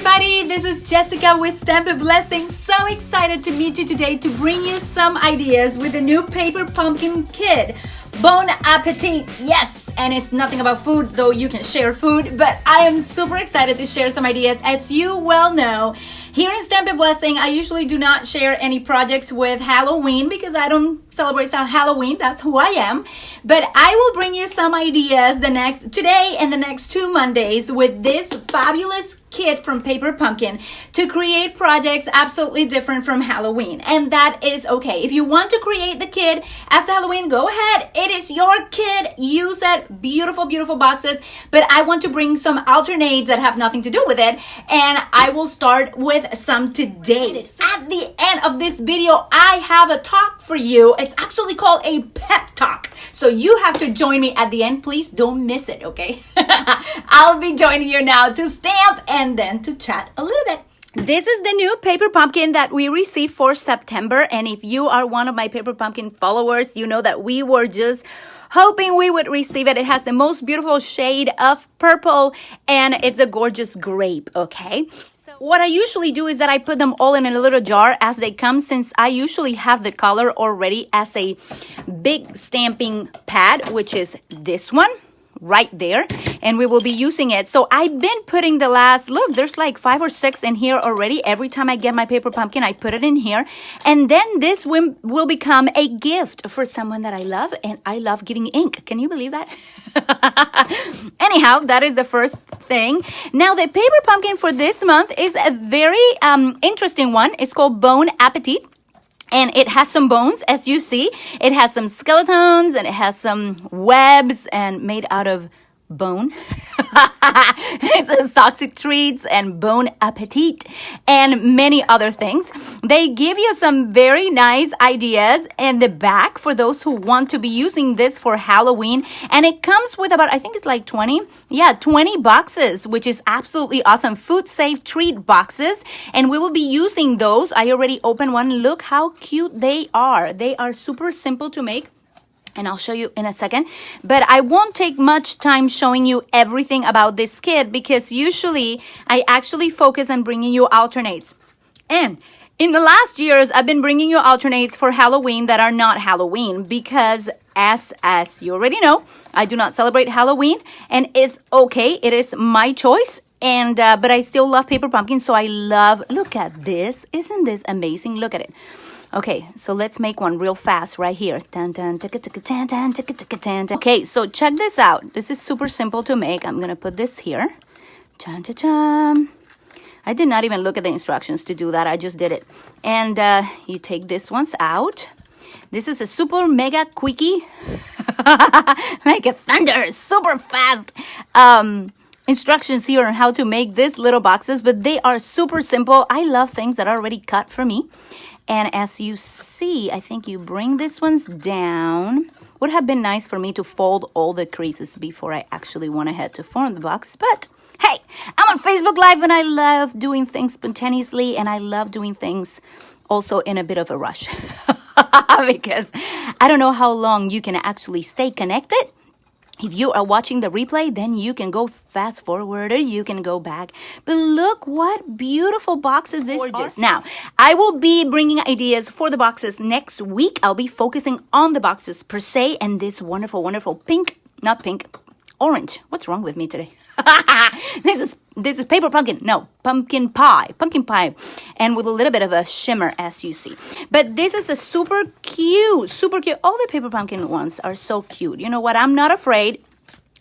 everybody, this is Jessica with Stamp a Blessing. So excited to meet you today to bring you some ideas with the new paper pumpkin kit. Bone Appetit, yes, and it's nothing about food, though you can share food, but I am super excited to share some ideas. As you well know, here in Stamp a Blessing, I usually do not share any projects with Halloween because I don't celebrate Halloween. That's who I am. But I will bring you some ideas today and the next 2 Mondays with this fabulous kit from Paper Pumpkin to create projects absolutely different from Halloween. And that is okay. If you want to create the kit as Halloween, go ahead. It is your kit. Use it. Beautiful, beautiful boxes. But I want to bring some alternates that have nothing to do with it. And I will start with some today. At the end of this video, I have a talk for you. It's actually called a pep talk. So you have to join me at the end. Please don't miss it, okay? I'll be joining you now to stamp and then to chat a little bit. This is the new Paper Pumpkin that we received for September. And if you are one of my Paper Pumpkin followers, you know that we were just hoping we would receive it. It has the most beautiful shade of purple and it's a gorgeous grape, okay? What I usually do is that I put them all in a little jar as they come, since I usually have the color already as a big stamping pad, which is this one right there, and we will be using it. So I've been putting look, there's like 5 or 6 in here already. Every time I get my Paper Pumpkin, I put it in here, and then this will become a gift for someone that I love, and I love giving ink. Can you believe that? Anyhow, that is the first thing. Now, the Paper Pumpkin for this month is a very interesting one. It's called Bone Appetit. And it has some bones, as you see. It has some skeletons and it has some webs and made out of bone. It says toxic treats and Bone Appetit and many other things. They give you some very nice ideas in the back for those who want to be using this for Halloween. And it comes with about, I think it's like 20 boxes, which is absolutely awesome. Food safe treat boxes. And we will be using those. I already opened one. Look how cute they are. They are super simple to make. And I'll show you in a second. But I won't take much time showing you everything about this kit because usually I actually focus on bringing you alternates. And in the last years, I've been bringing you alternates for Halloween that are not Halloween because as you already know, I do not celebrate Halloween and it's okay. It is my choice. And but I still love Paper Pumpkin, so look at this. Isn't this amazing? Look at it. Okay, so let's make one real fast right here. Okay, so check this out. This is super simple to make. I'm going to put this here. I did not even look at the instructions to do that. I just did it. And you take this ones out. This is a super mega quickie. Like a thunder, super fast. Instructions here on how to make these little boxes, but they are super simple. I love things that are already cut for me. And as you see, I think you bring these ones down. Would have been nice for me to fold all the creases before I actually went ahead to form the box. But hey, I'm on Facebook Live and I love doing things spontaneously and I love doing things also in a bit of a rush. Because I don't know how long you can actually stay connected. If you are watching the replay, then you can go fast forward or you can go back. But look what beautiful boxes this are. Now, I will be bringing ideas for the boxes next week. I'll be focusing on the boxes per se and this wonderful, wonderful orange. What's wrong with me today? This is Paper Pumpkin. No, pumpkin pie, and with a little bit of a shimmer, as you see. But this is a super cute. All the Paper Pumpkin ones are so cute. You know what? I'm not afraid.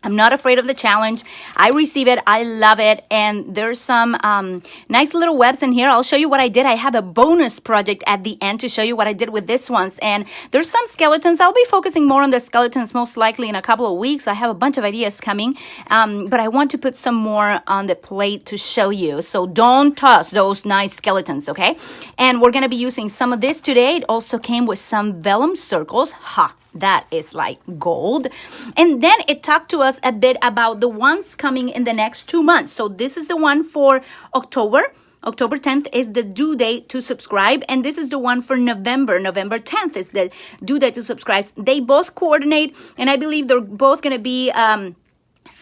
I'm not afraid of the challenge. I receive it. I love it. And there's some nice little webs in here. I'll show you what I did. I have a bonus project at the end to show you what I did with this ones. And there's some skeletons. I'll be focusing more on the skeletons most likely in a couple of weeks. I have a bunch of ideas coming. But I want to put some more on the plate to show you. So don't toss those nice skeletons, okay? And we're going to be using some of this today. It also came with some vellum circles. That is like gold. And then it talked to us a bit about the ones coming in the next 2 months. So this is the one for October. October 10th is the due date to subscribe. And this is the one for November. November 10th is the due date to subscribe. They both coordinate. And I believe they're both going to be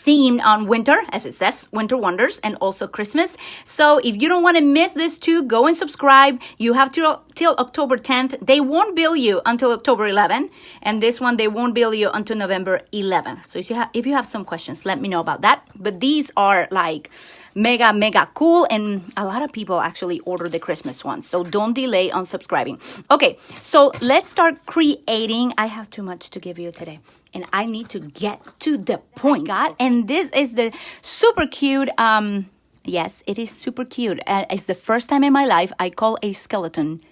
themed on winter, as it says, winter wonders, and also Christmas. So if you don't want to miss this too, go and subscribe. You have till October 10th. They won't bill you until October 11th, and this one they won't bill you until November 11th. So if you have some questions, let me know about that. But these are like mega cool, and a lot of people actually order the Christmas ones, so don't delay on subscribing. Okay, so let's start creating. I have too much to give you today, and I need to get to the point. And this is the super cute, yes, it is super cute. It's the first time in my life I call a skeleton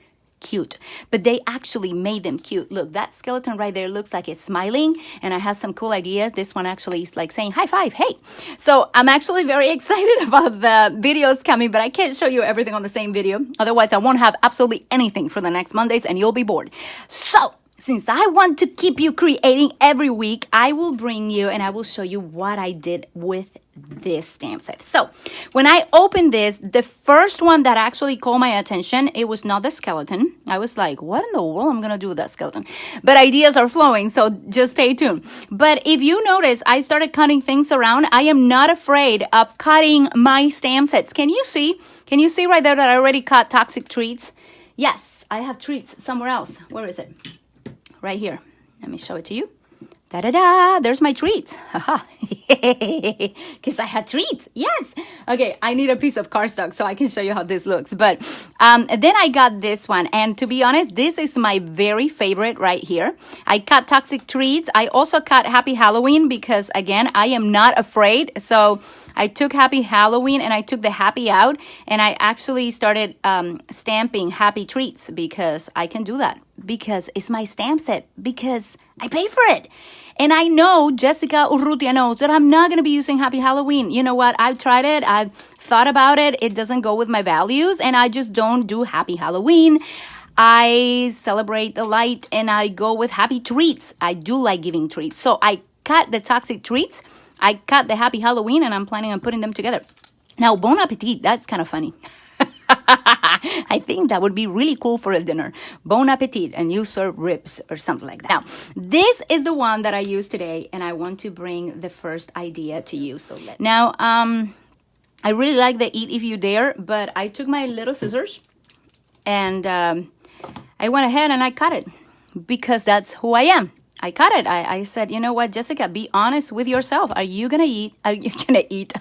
cute, but they actually made them cute. Look, that skeleton right there looks like it's smiling, and I have some cool ideas. This one actually is like saying high five, hey. So I'm actually very excited about the videos coming, but I can't show you everything on the same video. Otherwise, I won't have absolutely anything for the next Mondays, and you'll be bored. So since I want to keep you creating every week, I will bring you and I will show you what I did with this stamp set. So when I opened this, the first one that actually caught my attention, it was not the skeleton. I was like, what in the world am I gonna do with that skeleton? But ideas are flowing, so just stay tuned. But if you notice, I started cutting things around. I am not afraid of cutting my stamp sets. Can you see? Can you see right there that I already cut toxic treats? Yes, I have treats somewhere else. Where is it? Right here. Let me show it to you. Da-da-da, there's my treats. Haha. Because I had treats. Yes. Okay, I need a piece of cardstock so I can show you how this looks. But then I got this one. And to be honest, this is my very favorite right here. I cut toxic treats. I also cut Happy Halloween because, again, I am not afraid. So I took Happy Halloween and I took the happy out. And I actually started stamping happy treats because I can do that. Because it's my stamp set. Because I pay for it. And I know Jessica Urrutia knows that I'm not going to be using Happy Halloween. You know what? I've tried it. I've thought about it. It doesn't go with my values. And I just don't do Happy Halloween. I celebrate the light and I go with happy treats. I do like giving treats. So I cut the toxic treats. I cut the Happy Halloween and I'm planning on putting them together. Now, Bone Appetit, that's kind of funny. I think that would be really cool for a dinner. Bone Appetit, and you serve ribs or something like that. Now, this is the one that I use today, and I want to bring the first idea to you. So now, I really like the Eat If You Dare, but I took my little scissors, and I went ahead and I cut it because that's who I am. I cut it. I said, you know what, Jessica, be honest with yourself. Are you going to eat? Are you going to eat?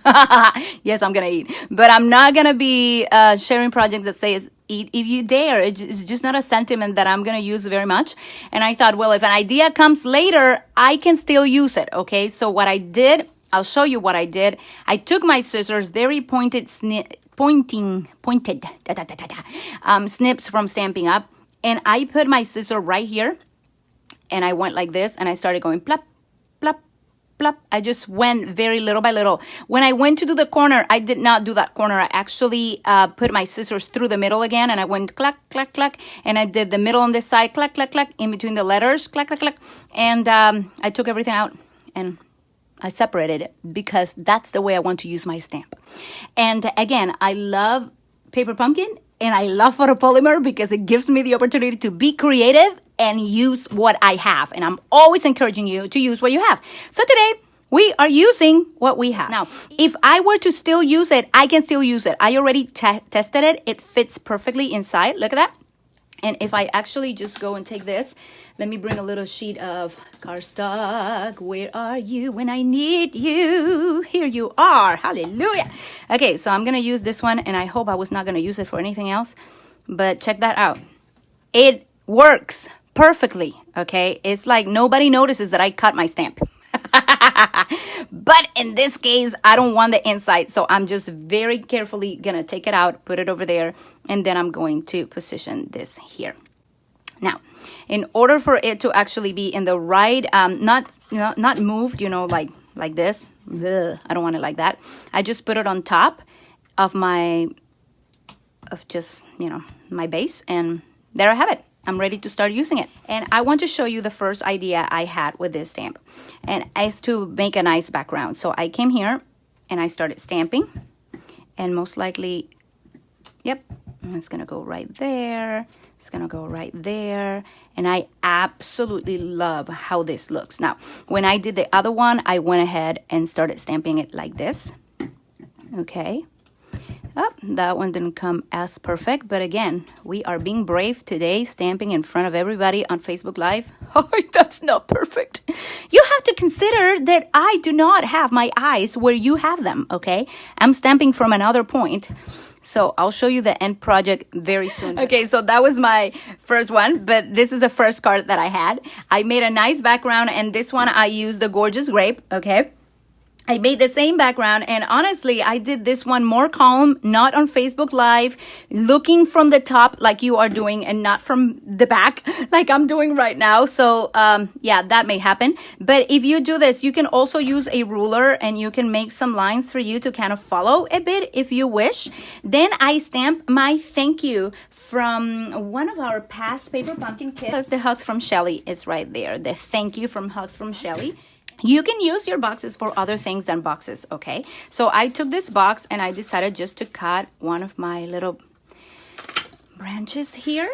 Yes, I'm going to eat. But I'm not going to be sharing projects that say eat if you dare. It's just not a sentiment that I'm going to use very much. And I thought, well, if an idea comes later, I can still use it. Okay, so what I did, I'll show you what I did. I took my scissors, very pointed snips from Stampin' Up. And I put my scissor right here. And I went like this, and I started going plop, plop, plop. I just went very little by little. When I went to do the corner, I did not do that corner. I actually put my scissors through the middle again, and I went clack, clack, clack. And I did the middle on this side, clack, clack, clack, in between the letters, clack, clack, clack. And I took everything out, and I separated it because that's the way I want to use my stamp. And again, I love paper pumpkin, and I love photopolymer because it gives me the opportunity to be creative and use what I have. And I'm always encouraging you to use what you have. So today, we are using what we have. Now, if I were to still use it, I can still use it. I already tested it. It fits perfectly inside. Look at that. And if I actually just go and take this, let me bring a little sheet of cardstock. Where are you when I need you? Here you are. Hallelujah. Okay, so I'm going to use this one, and I hope I was not going to use it for anything else. But check that out. It works perfectly, okay? It's like nobody notices that I cut my stamp. But in this case, I don't want the inside, so I'm just very carefully gonna take it out, put it over there, and then I'm going to position this here. Now, in order for it to actually be in the right, not moved, you know, like this. Ugh, I don't want it like that. I just put it on top of my base, and there I have it. I'm ready to start using it. And I want to show you the first idea I had with this stamp. And it's to make a nice background. So I came here and I started stamping. And most likely, yep, it's gonna go right there. It's gonna go right there. And I absolutely love how this looks. Now, when I did the other one, I went ahead and started stamping it like this. Okay. Oh, that one didn't come as perfect, but again, we are being brave today, stamping in front of everybody on Facebook Live. Oh, that's not perfect. You have to consider that I do not have my eyes where you have them, okay? I'm stamping from another point. So I'll show you the end project very soon. Okay, so that was my first one, but this is the first card that I had. I made a nice background, and this one I used the gorgeous grape, okay? I made the same background, and honestly, I did this one more calm, not on Facebook Live, looking from the top like you are doing and not from the back like I'm doing right now. So yeah, that may happen. But if you do this, you can also use a ruler and you can make some lines for you to kind of follow a bit if you wish. Then I stamp my thank you from one of our past paper pumpkin kits. The Hugs from Shelly is right there. The thank you from Hugs from Shelly. You can use your boxes for other things than boxes, okay? So I took this box and I decided just to cut one of my little branches here.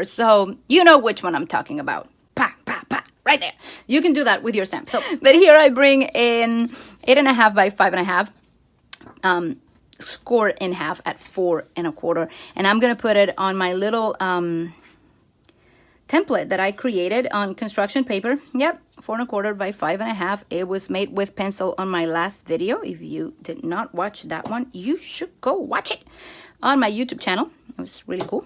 So you know which one I'm talking about. Pa, pa, pa, right there. You can do that with your stamp. So, but here I bring in 8.5 by 5.5, scored in half at 4 1/4. And I'm gonna put it on my little template that I created on construction paper. Yep, 4 1/4 by 5.5. It was made with pencil on my last video. If you did not watch that one, you should go watch it on my YouTube channel. It was really cool.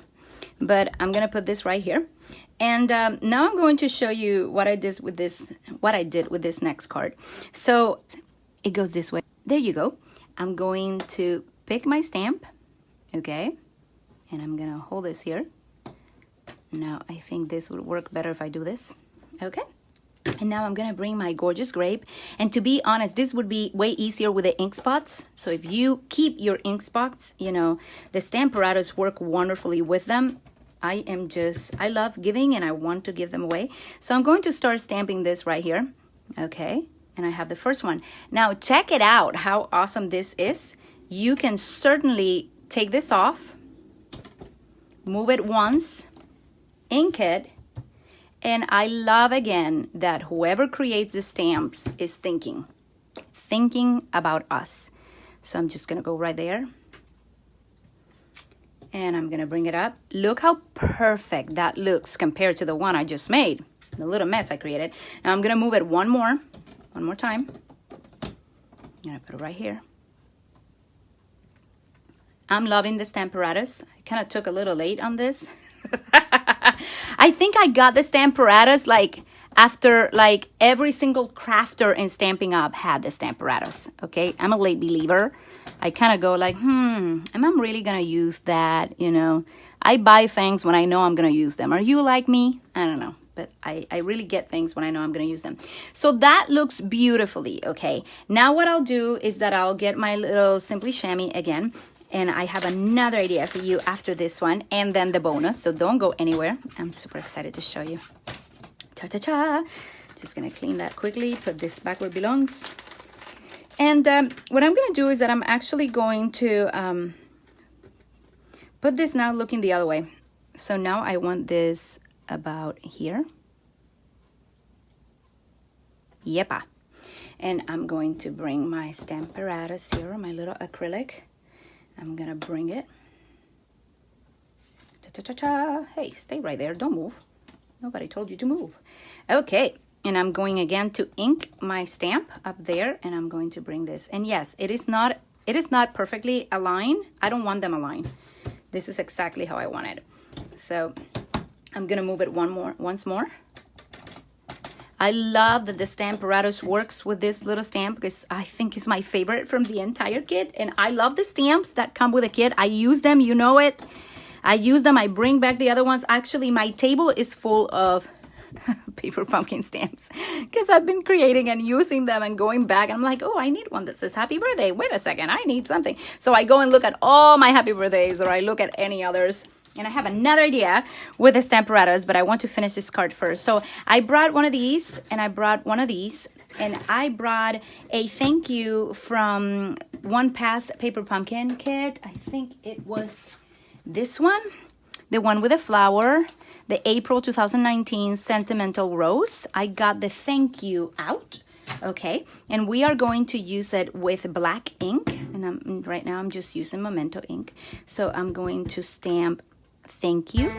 But I'm gonna put this right here. And now I'm going to show you what I did with this next card. So it goes this way. There you go. I'm going to pick my stamp, okay? And I'm gonna hold this here. Now, I think this would work better if I do this. Okay. And now I'm going to bring my gorgeous grape. And to be honest, this would be way easier with the ink spots. So if you keep your ink spots, you know, the Stamparatus work wonderfully with them. I love giving and I want to give them away. So I'm going to start stamping this right here. Okay. And I have the first one. Now, check it out how awesome this is. You can certainly take this off, move it once, ink it, and I love again that whoever creates the stamps is thinking about us. So I'm just gonna go right there and I'm gonna bring it up. Look how perfect that looks compared to the one I just made, the little mess I created. Now I'm gonna move it one more time. I'm gonna put it right here. I'm loving the Stamparatus. I kind of took a little late on this. I think I got the Stamparatus like after like every single crafter in Stampin' Up had the Stamparatus, okay? I'm a late believer. I kind of go like, am I really going to use that, you know? I buy things when I know I'm going to use them. Are you like me? I don't know. But I really get things when I know I'm going to use them. So that looks beautifully, okay? Now what I'll do is that I'll get my little Simply Chamois again. And I have another idea for you after this one and then the bonus. So don't go anywhere. I'm super excited to show you. Cha-cha-cha. Just going to clean that quickly. Put this back where it belongs. And what I'm going to do is that I'm actually going to put this now looking the other way. So now I want this about here. Yepa. And I'm going to bring my Stamparatus here, my little acrylic. I'm gonna bring it. Cha-cha-cha-cha. Hey, stay right there. Don't move. Nobody told you to move. Okay, and I'm going again to ink my stamp up there, and I'm going to bring this. And yes, it is not perfectly aligned. I don't want them aligned. This is exactly how I want it. So I'm gonna move it once more. I love that the Stamparatus works with this little stamp because I think it's my favorite from the entire kit. And I love the stamps that come with the kit. I use them, you know it. I use them, I bring back the other ones. Actually, my table is full of paper pumpkin stamps because I've been creating and using them and going back. And I'm like, oh, I need one that says happy birthday. Wait a second, I need something. So I go and look at all my happy birthdays or I look at any others. And I have another idea with the Stamparatus, but I want to finish this card first. So I brought one of these, and I brought one of these, and I brought a thank you from one past paper pumpkin kit. I think it was this one. the one with the flower, the April 2019 Sentimental Rose. I got the thank you out. Okay, and we are going to use it with black ink, and right now I'm just using Memento ink. So I'm going to stamp thank you.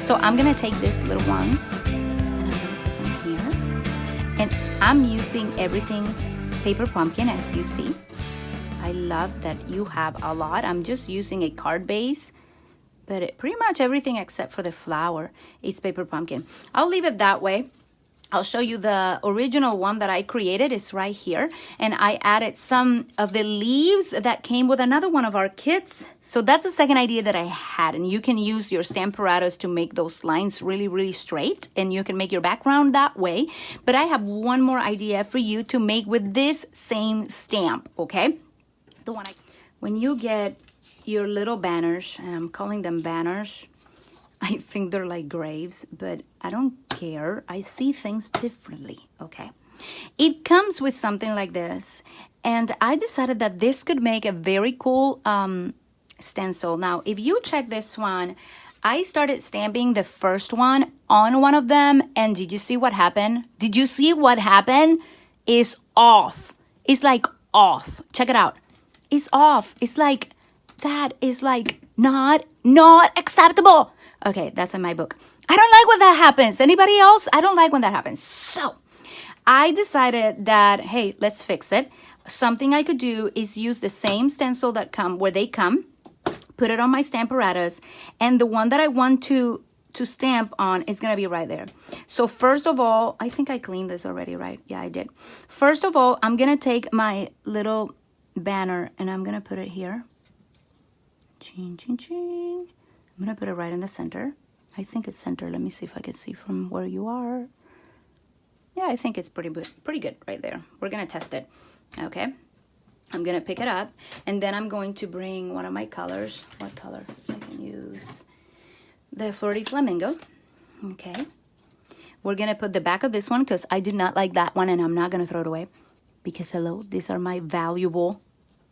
So I'm gonna take these little ones and I'm gonna put them here. And I'm using everything paper pumpkin, as you see. I love that you have a lot. I'm just using a card base, but pretty much everything except for the flower is paper pumpkin. I'll leave it that way. I'll show you the original one that I created is right here. And I added some of the leaves that came with another one of our kits. So that's the second idea that I had, and you can use your Stamparatus to make those lines really, really straight, and you can make your background that way. But I have one more idea for you to make with this same stamp, okay? The one when you get your little banners, and I'm calling them banners, I think they're like graves, but I don't care. I see things differently, okay? It comes with something like this, and I decided that this could make a very cool stencil. Now, if you check this one, I started stamping the first one on one of them, and did you see what happened? Did you see what happened? It's off. It's like off. Check it out. It's off. It's like, that is like not acceptable. Okay, that's in my book. I don't like when that happens. Anybody else? I don't like when that happens. So I decided that, hey, let's fix it. Something I could do is use the same stencil that come where they come, put it on my Stamparatus, and the one that I want to stamp on is gonna be right there. So first of all, I think I cleaned this already, right? Yeah, I did. First of all, I'm gonna take my little banner and I'm gonna put it here. Ching, ching, ching. I'm gonna put it right in the center. I think it's center. Let me see if I can see from where you are. Yeah, I think it's pretty good right there. We're gonna test it, okay? I'm gonna pick it up, and then I'm going to bring one of my colors. What color? I can use the Flirty Flamingo. Okay. We're gonna put the back of this one because I did not like that one, and I'm not gonna throw it away because hello, these are my valuable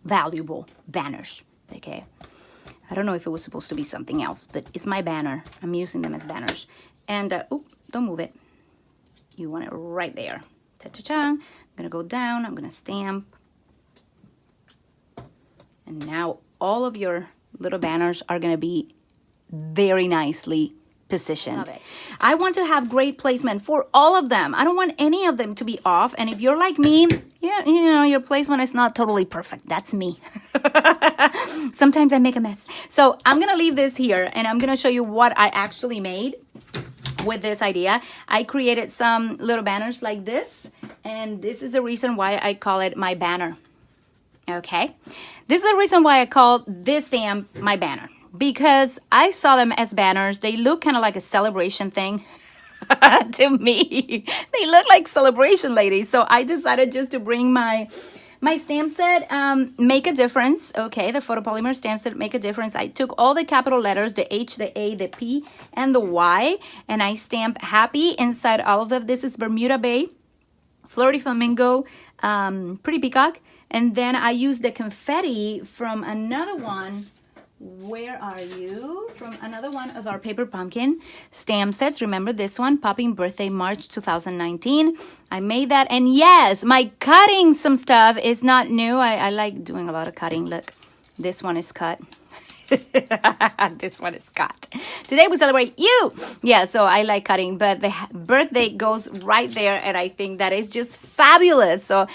banners. Okay. I don't know if it was supposed to be something else, but it's my banner. I'm using them as banners. And oh, don't move it. You want it right there. Ta-cha-cha. I'm gonna go down. I'm gonna stamp. And now all of your little banners are going to be very nicely positioned. I want to have great placement for all of them. I don't want any of them to be off. And if you're like me, yeah, you know, your placement is not totally perfect. That's me. Sometimes I make a mess. So I'm going to leave this here and I'm going to show you what I actually made with this idea. I created some little banners like this. And this is the reason why I call it my banner. Okay, this is the reason why I called this stamp my banner, because I saw them as banners. They look kind of like a celebration thing to me. They look like celebration ladies. So I decided just to bring my stamp set, Make a Difference. Okay, the photopolymer stamp set, Make a Difference. I took all the capital letters, the H, the A, the P, and the Y, and I stamped happy inside all of them. This is Bermuda Bay, Flirty Flamingo, Pretty Peacock. And then I used the confetti from another one. Where are you? From another one of our paper pumpkin stamp sets. Remember this one? Popping Birthday, March 2019. I made that. And yes, my cutting some stuff is not new. I like doing a lot of cutting. Look, this one is cut. This one is cut. Today we celebrate you. Yeah, so I like cutting, but the birthday goes right there, and I think that is just fabulous. So,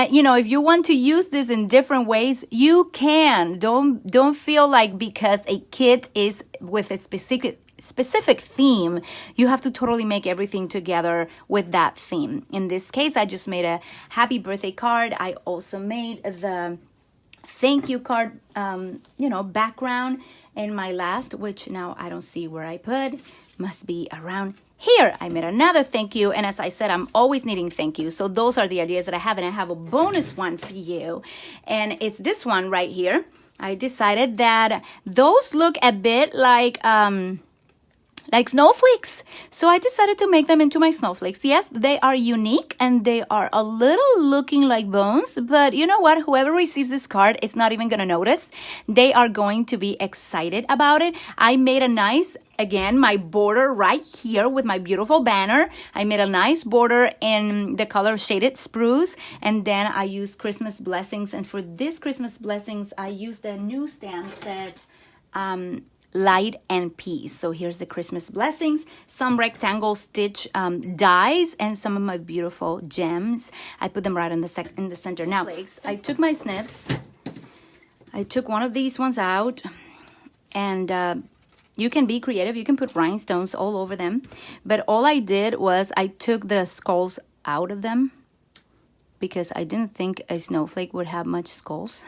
you know, if you want to use this in different ways, you can. Don't feel like because a kit is with a specific theme, you have to totally make everything together with that theme. In this case, I just made a happy birthday card. I also made the thank you card, you know, background. And my last, which now I don't see where I put, must be around Here, I made another thank you. And as I said, I'm always needing thank you. So those are the ideas that I have. And I have a bonus one for you. And it's this one right here. I decided that those look a bit like snowflakes. So I decided to make them into my snowflakes. Yes, they are unique and they are a little looking like bones, but you know what? Whoever receives this card is not even going to notice. They are going to be excited about it. I made a nice, again, my border right here with my beautiful banner. I made a nice border in the color Shaded Spruce, and then I used Christmas blessings. And for this Christmas blessings, I used the newsstand set, Light and Peace. So here's the Christmas blessings, some rectangle stitch dies, and some of my beautiful gems. I put them right in the center. Now, I took my snips. I took one of these ones out, and you can be creative. You can put rhinestones all over them. But all I did was I took the skulls out of them because I didn't think a snowflake would have much skulls.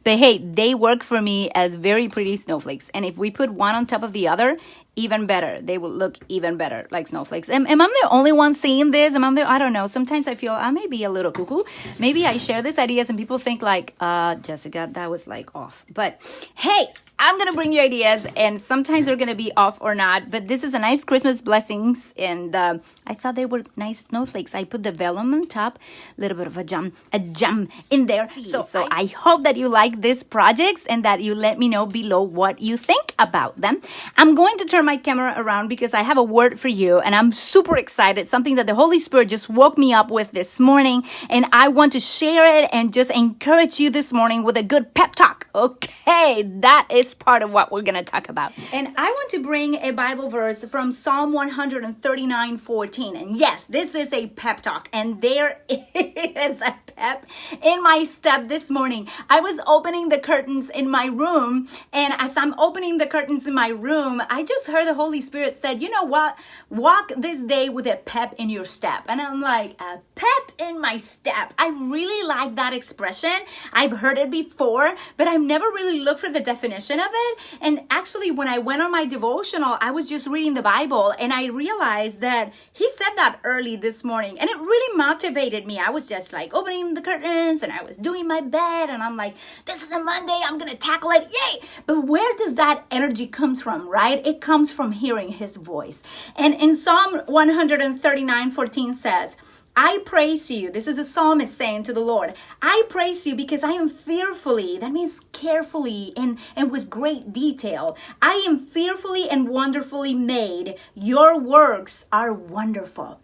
But hey, they work for me as very pretty snowflakes. And if we put one on top of the other, even better. They will look even better like snowflakes. Am I the only one seeing this? I don't know. Sometimes I feel I may be a little cuckoo. Maybe I share these ideas and people think like, Jessica, that was like off. But hey, I'm going to bring you ideas, and sometimes they're going to be off or not. But this is a nice Christmas blessings, and I thought they were nice snowflakes. I put the vellum on top, a little bit of a gem in there. So I hope that you like these projects and that you let me know below what you think about them. I'm going to turn my camera around because I have a word for you, and I'm super excited. Something that the Holy Spirit just woke me up with this morning, and I want to share it and just encourage you this morning with a good pep talk. Okay, that is part of what we're going to talk about. And I want to bring a Bible verse from Psalm 139:14. And yes, this is a pep talk, and there is a pep in my step this morning. I was opening the curtains in my room, and as I'm opening the curtains in my room, I just heard the Holy Spirit said, you know what? Walk this day with a pep in your step. And I'm like, a pep in my step. I really like that expression. I've heard it before, but I've never really looked for the definition of it. And actually, when I went on my devotional, I was just reading the Bible, and I realized that he said that early this morning, and it really motivated me. I was just like opening the curtains, and I was doing my bed, and I'm like, this is a Monday, I'm gonna tackle it, yay! But where does that energy comes from, right? It comes from hearing his voice. And in Psalm 139:14 says, I praise you. This is a psalmist saying to the Lord, I praise you because I am fearfully, that means carefully and with great detail. I am fearfully and wonderfully made. Your works are wonderful.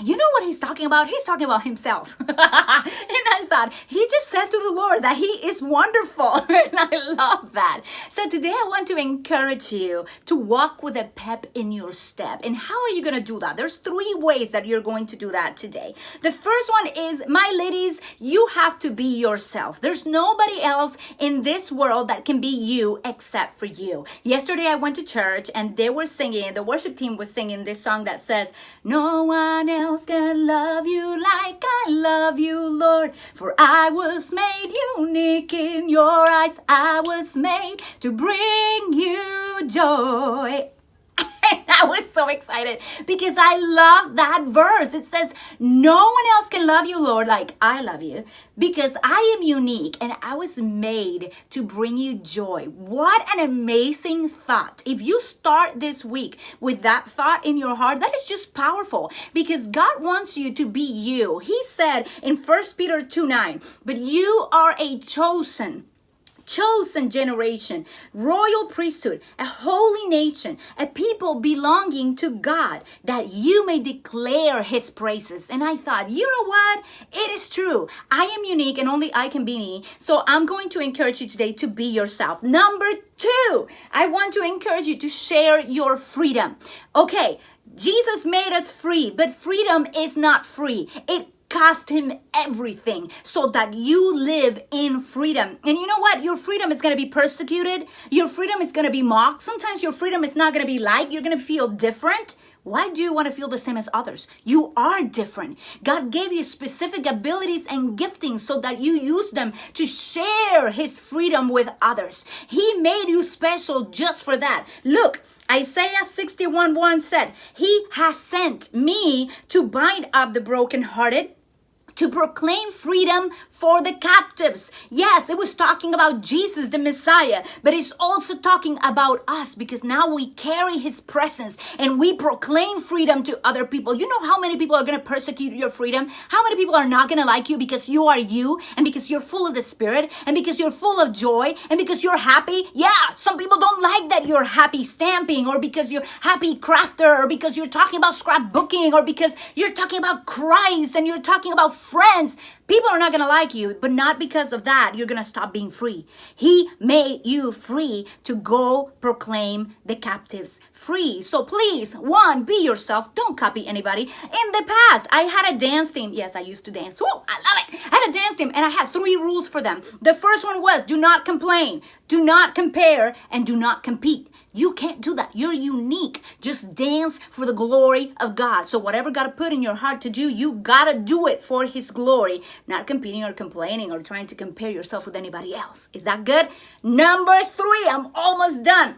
You know what he's talking about? He's talking about himself. And I thought, he just said to the Lord that he is wonderful. And I love that. So today I want to encourage you to walk with a pep in your step. And how are you going to do that? There's 3 ways that you're going to do that today. The first one is, my ladies, you have to be yourself. There's nobody else in this world that can be you except for you. Yesterday I went to church, and they were singing, the worship team was singing this song that says, no one else can love you like I love you, Lord, for I was made unique in your eyes. I was made to bring you joy. And I was so excited because I love that verse. It says, no one else can love you, Lord, like I love you, because I am unique and I was made to bring you joy. What an amazing thought. If you start this week with that thought in your heart, that is just powerful because God wants you to be you. He said in 1 Peter 2:9, but you are a chosen generation, royal priesthood, a holy nation, a people belonging to God, that you may declare his praises. And I thought, you know what? It is true. I am unique and only I can be me. So I'm going to encourage you today to be yourself. Number 2, I want to encourage you to share your freedom. Okay, Jesus made us free, but freedom is not free. It cost him everything so that you live in freedom. And you know what? Your freedom is going to be persecuted. Your freedom is going to be mocked. Sometimes your freedom is not going to be liked. You're going to feel different. Why do you want to feel the same as others? You are different. God gave you specific abilities and giftings so that you use them to share his freedom with others. He made you special just for that. Look, Isaiah 61:1 said, he has sent me to bind up the brokenhearted, to proclaim freedom for the captives. Yes, it was talking about Jesus, the Messiah, but it's also talking about us because now we carry his presence and we proclaim freedom to other people. You know how many people are going to persecute your freedom? How many people are not going to like you because you are you and because you're full of the Spirit and because you're full of joy and because you're happy? Yeah, some people don't like that you're happy stamping or because you're happy crafter or because you're talking about scrapbooking or because you're talking about Christ and you're talking about friends. People are not going to like you, but not because of that you're going to stop being free. He made you free to go proclaim the captives free. So please, one, be yourself. Don't copy anybody. In the past, I had a dance team. Yes, I used to dance. Whoa, I love it. I had a dance team and I had 3 rules for them. The first one was do not complain, do not compare, and do not compete. You can't do that. You're unique. Just dance for the glory of God. So whatever God put in your heart to do, you gotta do it for his glory. Not competing or complaining or trying to compare yourself with anybody else. Is that good? Number 3, I'm almost done.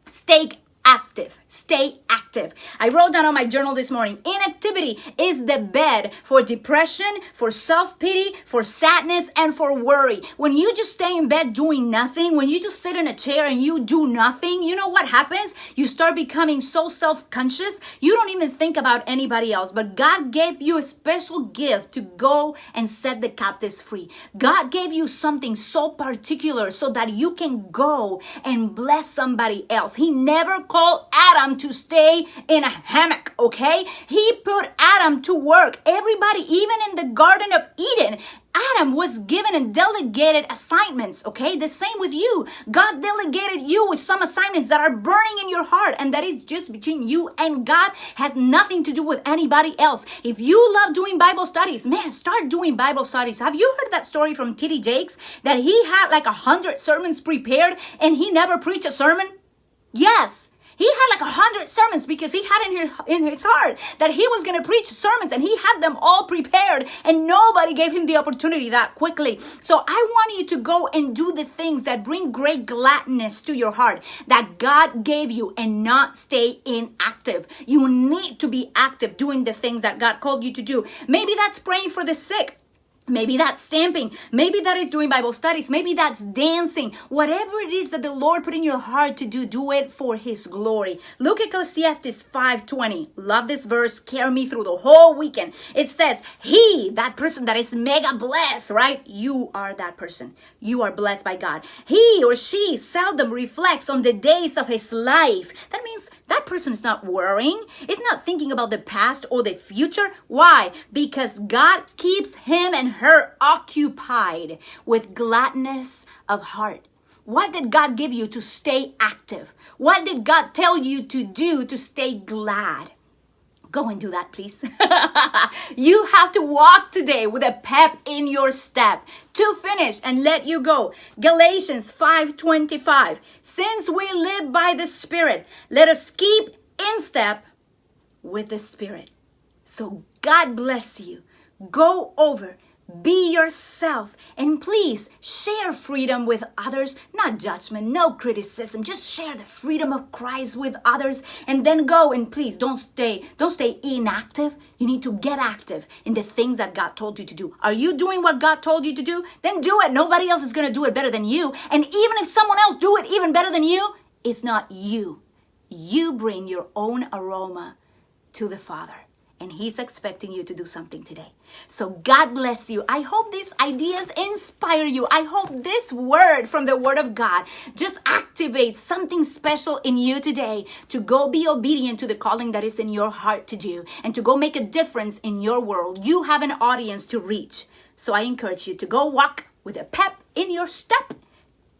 Stay active. Stay active. I wrote down on my journal this morning, inactivity is the bed for depression, for self-pity, for sadness, and for worry. When you just stay in bed doing nothing, when you just sit in a chair and you do nothing, you know what happens? You start becoming so self-conscious, you don't even think about anybody else. But God gave you a special gift to go and set the captives free. God gave you something so particular so that you can go and bless somebody else. He never called Adam to stay in a hammock, okay? He put Adam to work. Everybody, even in the Garden of Eden, Adam was given and delegated assignments, okay? The same with you. God delegated you with some assignments that are burning in your heart, and that is just between you and God, has nothing to do with anybody else. If you love doing Bible studies, man, start doing Bible studies. Have you heard that story from T.D. Jakes that he had like 100 sermons prepared and he never preached a sermon? Yes. He had like 100 sermons because he had in his heart that he was going to preach sermons and he had them all prepared and nobody gave him the opportunity that quickly. So I want you to go and do the things that bring great gladness to your heart that God gave you and not stay inactive. You need to be active doing the things that God called you to do. Maybe that's praying for the sick. Maybe that's stamping. Maybe that is doing Bible studies. Maybe that's dancing. Whatever it is that the Lord put in your heart to do, do it for his glory. Look at Ecclesiastes 5:20. Love this verse. Carry me through the whole weekend. It says, he, that person that is mega blessed, right? You are that person. You are blessed by God. He or she seldom reflects on the days of his life. That means that person is not worrying. It's not thinking about the past or the future. Why? Because God keeps him and her occupied with gladness of heart. What did God give you to stay active? What did God tell you to do to stay glad? Go and do that, please. You have to walk today with a pep in your step. To finish and let you go, Galatians 5:25. Since we live by the Spirit, let us keep in step with the Spirit. So God bless you. Go over. Be yourself, and please share freedom with others, not judgment, no criticism. Just share the freedom of Christ with others, and then go and please don't stay inactive. You need to get active in the things that God told you to do. Are you doing what God told you to do? Then do it. Nobody else is going to do it better than you. And even if someone else do it even better than you, it's not you. You bring your own aroma to the Father. And he's expecting you to do something today. So God bless you. I hope these ideas inspire you. I hope this word from the Word of God just activates something special in you today to go be obedient to the calling that is in your heart to do and to go make a difference in your world. You have an audience to reach. So I encourage you to go walk with a pep in your step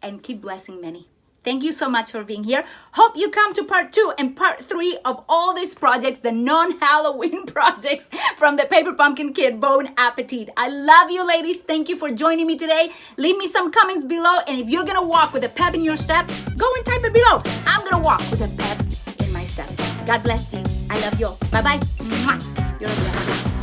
and keep blessing many. Thank you so much for being here. Hope you come to part 2 and part 3 of all these projects, the non-Halloween projects from the Paper Pumpkin Kid, Bone Appetit. I love you, ladies. Thank you for joining me today. Leave me some comments below. And if you're going to walk with a pep in your step, go and type it below. I'm going to walk with a pep in my step. God bless you. I love you all. Bye-bye. Mwah. You're a blessing.